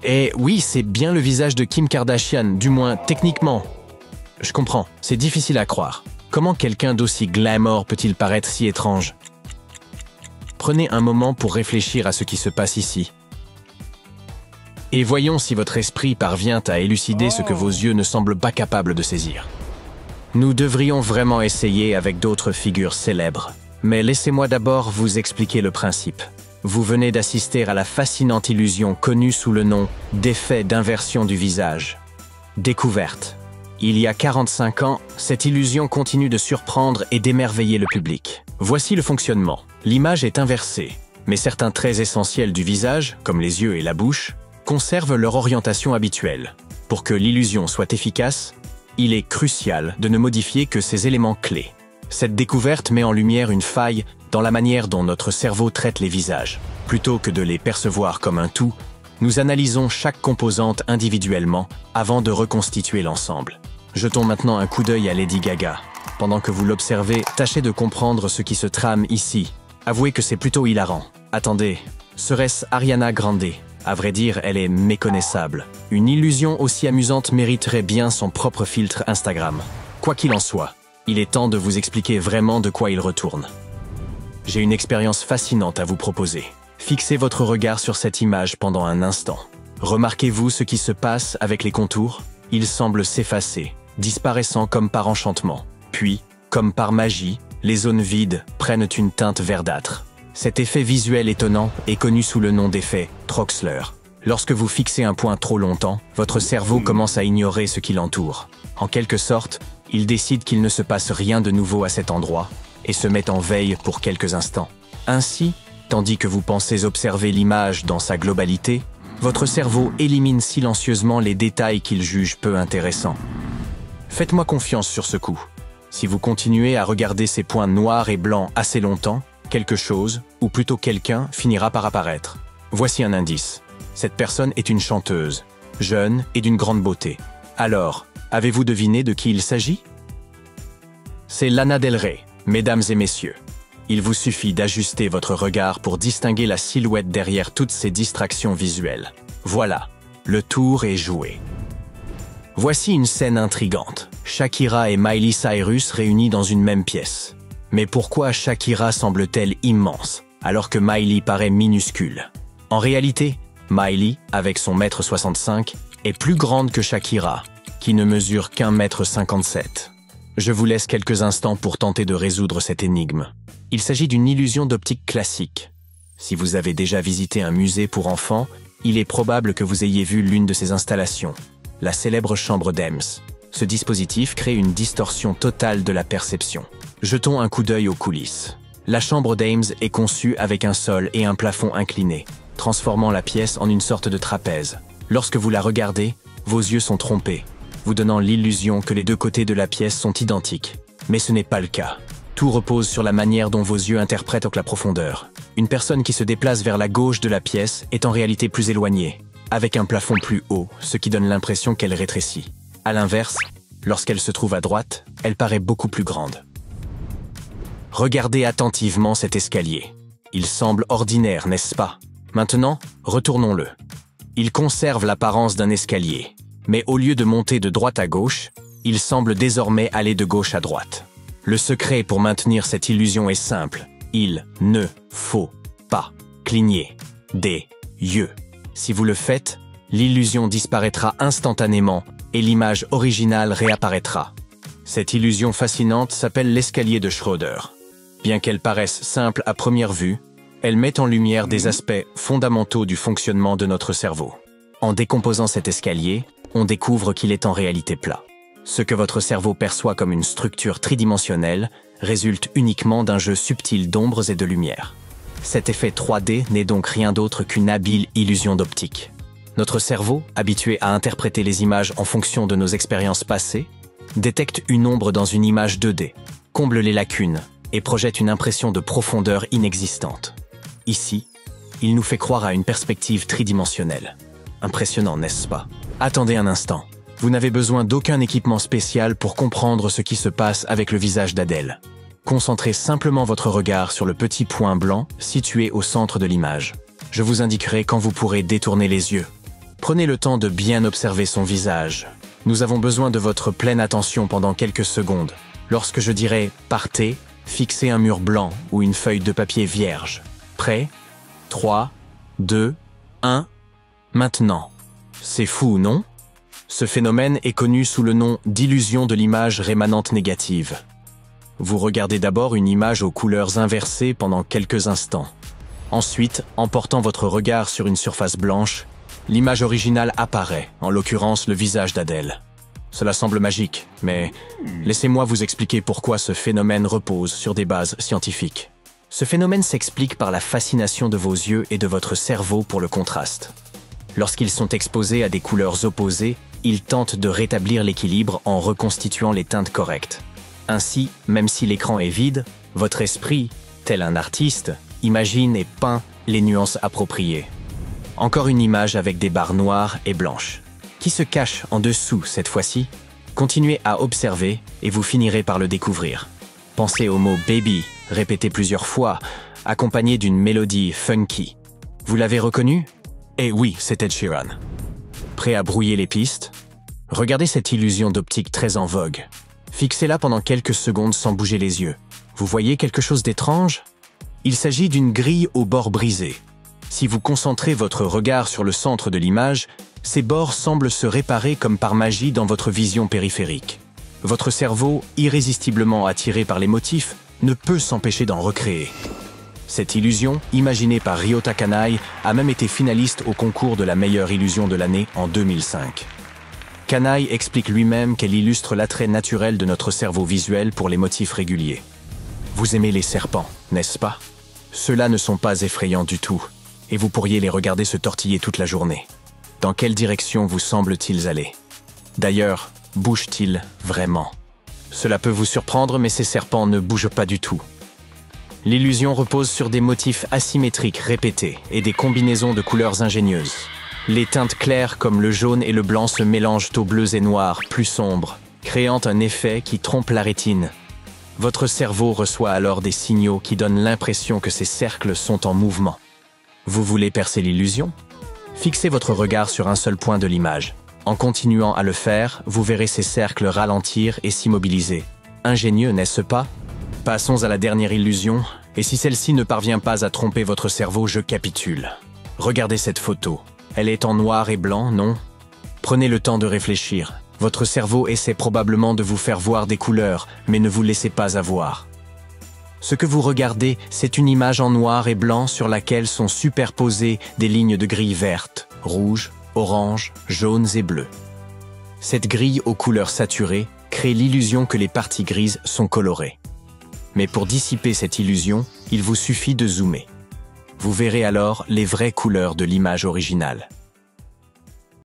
Et oui, c'est bien le visage de Kim Kardashian, du moins techniquement. Je comprends, c'est difficile à croire. Comment quelqu'un d'aussi glamour peut-il paraître si étrange? Prenez un moment pour réfléchir à ce qui se passe ici. Et voyons si votre esprit parvient à élucider ce que vos yeux ne semblent pas capables de saisir. Nous devrions vraiment essayer avec d'autres figures célèbres. Mais laissez-moi d'abord vous expliquer le principe. Vous venez d'assister à la fascinante illusion connue sous le nom d'effet d'inversion du visage. Découverte. Il y a 45 ans, cette illusion continue de surprendre et d'émerveiller le public. Voici le fonctionnement. L'image est inversée, mais certains traits essentiels du visage, comme les yeux et la bouche, conservent leur orientation habituelle. Pour que l'illusion soit efficace, il est crucial de ne modifier que ces éléments clés. Cette découverte met en lumière une faille dans la manière dont notre cerveau traite les visages. Plutôt que de les percevoir comme un tout, nous analysons chaque composante individuellement avant de reconstituer l'ensemble. Jetons maintenant un coup d'œil à Lady Gaga. Pendant que vous l'observez, tâchez de comprendre ce qui se trame ici. Avouez que c'est plutôt hilarant. Attendez, serait-ce Ariana Grande? À vrai dire, elle est méconnaissable. Une illusion aussi amusante mériterait bien son propre filtre Instagram. Quoi qu'il en soit, il est temps de vous expliquer vraiment de quoi il retourne. J'ai une expérience fascinante à vous proposer. Fixez votre regard sur cette image pendant un instant. Remarquez-vous ce qui se passe avec les contours? Ils semblent s'effacer, disparaissant comme par enchantement. Puis, comme par magie, les zones vides prennent une teinte verdâtre. Cet effet visuel étonnant est connu sous le nom d'effet Troxler. Lorsque vous fixez un point trop longtemps, votre cerveau commence à ignorer ce qui l'entoure. En quelque sorte, il décide qu'il ne se passe rien de nouveau à cet endroit et se met en veille pour quelques instants. Ainsi, tandis que vous pensez observer l'image dans sa globalité, votre cerveau élimine silencieusement les détails qu'il juge peu intéressants. Faites-moi confiance sur ce coup. Si vous continuez à regarder ces points noirs et blancs assez longtemps, quelque chose, ou plutôt quelqu'un, finira par apparaître. Voici un indice. Cette personne est une chanteuse, jeune et d'une grande beauté. Alors, avez-vous deviné de qui il s'agit? C'est Lana Del Rey, mesdames et messieurs. Il vous suffit d'ajuster votre regard pour distinguer la silhouette derrière toutes ces distractions visuelles. Voilà, le tour est joué. Voici une scène intrigante. Shakira et Miley Cyrus réunis dans une même pièce. Mais pourquoi Shakira semble-t-elle immense, alors que Miley paraît minuscule? En réalité, Miley, avec son 1,65 m, est plus grande que Shakira, qui ne mesure qu'1,57 m. Je vous laisse quelques instants pour tenter de résoudre cette énigme. Il s'agit d'une illusion d'optique classique. Si vous avez déjà visité un musée pour enfants, il est probable que vous ayez vu l'une de ces installations, la célèbre chambre d'Ames. Ce dispositif crée une distorsion totale de la perception. Jetons un coup d'œil aux coulisses. La chambre d'Ames est conçue avec un sol et un plafond inclinés, transformant la pièce en une sorte de trapèze. Lorsque vous la regardez, vos yeux sont trompés, vous donnant l'illusion que les deux côtés de la pièce sont identiques. Mais ce n'est pas le cas. Tout repose sur la manière dont vos yeux interprètent la profondeur. Une personne qui se déplace vers la gauche de la pièce est en réalité plus éloignée, avec un plafond plus haut, ce qui donne l'impression qu'elle rétrécit. À l'inverse, lorsqu'elle se trouve à droite, elle paraît beaucoup plus grande. Regardez attentivement cet escalier. Il semble ordinaire, n'est-ce pas? Maintenant, retournons-le. Il conserve l'apparence d'un escalier, mais au lieu de monter de droite à gauche, il semble désormais aller de gauche à droite. Le secret pour maintenir cette illusion est simple. Il ne faut pas cligner des yeux. Si vous le faites, l'illusion disparaîtra instantanément et l'image originale réapparaîtra. Cette illusion fascinante s'appelle l'escalier de Schröder. Bien qu'elle paraisse simple à première vue, elle met en lumière des aspects fondamentaux du fonctionnement de notre cerveau. En décomposant cet escalier, on découvre qu'il est en réalité plat. Ce que votre cerveau perçoit comme une structure tridimensionnelle résulte uniquement d'un jeu subtil d'ombres et de lumière. Cet effet 3D n'est donc rien d'autre qu'une habile illusion d'optique. Notre cerveau, habitué à interpréter les images en fonction de nos expériences passées, détecte une ombre dans une image 2D, comble les lacunes et projette une impression de profondeur inexistante. Ici, il nous fait croire à une perspective tridimensionnelle. Impressionnant, n'est-ce pas? Attendez un instant. Vous n'avez besoin d'aucun équipement spécial pour comprendre ce qui se passe avec le visage d'Adèle. Concentrez simplement votre regard sur le petit point blanc situé au centre de l'image. Je vous indiquerai quand vous pourrez détourner les yeux. Prenez le temps de bien observer son visage. Nous avons besoin de votre pleine attention pendant quelques secondes. Lorsque je dirai « partez », fixez un mur blanc ou une feuille de papier vierge. Prêt? 3, 2, 1. Maintenant. C'est fou, non? Ce phénomène est connu sous le nom d'illusion de l'image rémanente négative. Vous regardez d'abord une image aux couleurs inversées pendant quelques instants. Ensuite, en portant votre regard sur une surface blanche, l'image originale apparaît, en l'occurrence le visage d'Adèle. Cela semble magique, mais laissez-moi vous expliquer pourquoi ce phénomène repose sur des bases scientifiques. Ce phénomène s'explique par la fascination de vos yeux et de votre cerveau pour le contraste. Lorsqu'ils sont exposés à des couleurs opposées, ils tentent de rétablir l'équilibre en reconstituant les teintes correctes. Ainsi, même si l'écran est vide, votre esprit, tel un artiste, imagine et peint les nuances appropriées. Encore une image avec des barres noires et blanches. Qui se cache en dessous cette fois-ci? Continuez à observer et vous finirez par le découvrir. Pensez au mot « baby », répété plusieurs fois, accompagné d'une mélodie funky. Vous l'avez reconnu? Eh oui, c'est Ed Sheeran. Prêt à brouiller les pistes? Regardez cette illusion d'optique très en vogue. Fixez-la pendant quelques secondes sans bouger les yeux. Vous voyez quelque chose d'étrange? Il s'agit d'une grille aux bords brisés. Si vous concentrez votre regard sur le centre de l'image, ces bords semblent se réparer comme par magie dans votre vision périphérique. Votre cerveau, irrésistiblement attiré par les motifs, ne peut s'empêcher d'en recréer. Cette illusion, imaginée par Ryota Kanai, a même été finaliste au concours de la meilleure illusion de l'année en 2005. Kanai explique lui-même qu'elle illustre l'attrait naturel de notre cerveau visuel pour les motifs réguliers. Vous aimez les serpents, n'est-ce pas? Ceux-là ne sont pas effrayants du tout, et vous pourriez les regarder se tortiller toute la journée. Dans quelle direction vous semblent-ils aller? D'ailleurs, bougent-ils vraiment? Cela peut vous surprendre, mais ces serpents ne bougent pas du tout. L'illusion repose sur des motifs asymétriques répétés et des combinaisons de couleurs ingénieuses. Les teintes claires comme le jaune et le blanc se mélangent aux bleus et noirs plus sombres, créant un effet qui trompe la rétine. Votre cerveau reçoit alors des signaux qui donnent l'impression que ces cercles sont en mouvement. Vous voulez percer l'illusion? Fixez votre regard sur un seul point de l'image. En continuant à le faire, vous verrez ces cercles ralentir et s'immobiliser. Ingénieux, n'est-ce pas? Passons à la dernière illusion, et si celle-ci ne parvient pas à tromper votre cerveau, je capitule. Regardez cette photo. Elle est en noir et blanc, non? Prenez le temps de réfléchir. Votre cerveau essaie probablement de vous faire voir des couleurs, mais ne vous laissez pas avoir. Ce que vous regardez, c'est une image en noir et blanc sur laquelle sont superposées des lignes de grille vertes, rouges, oranges, jaunes et bleues. Cette grille aux couleurs saturées crée l'illusion que les parties grises sont colorées. Mais pour dissiper cette illusion, il vous suffit de zoomer. Vous verrez alors les vraies couleurs de l'image originale.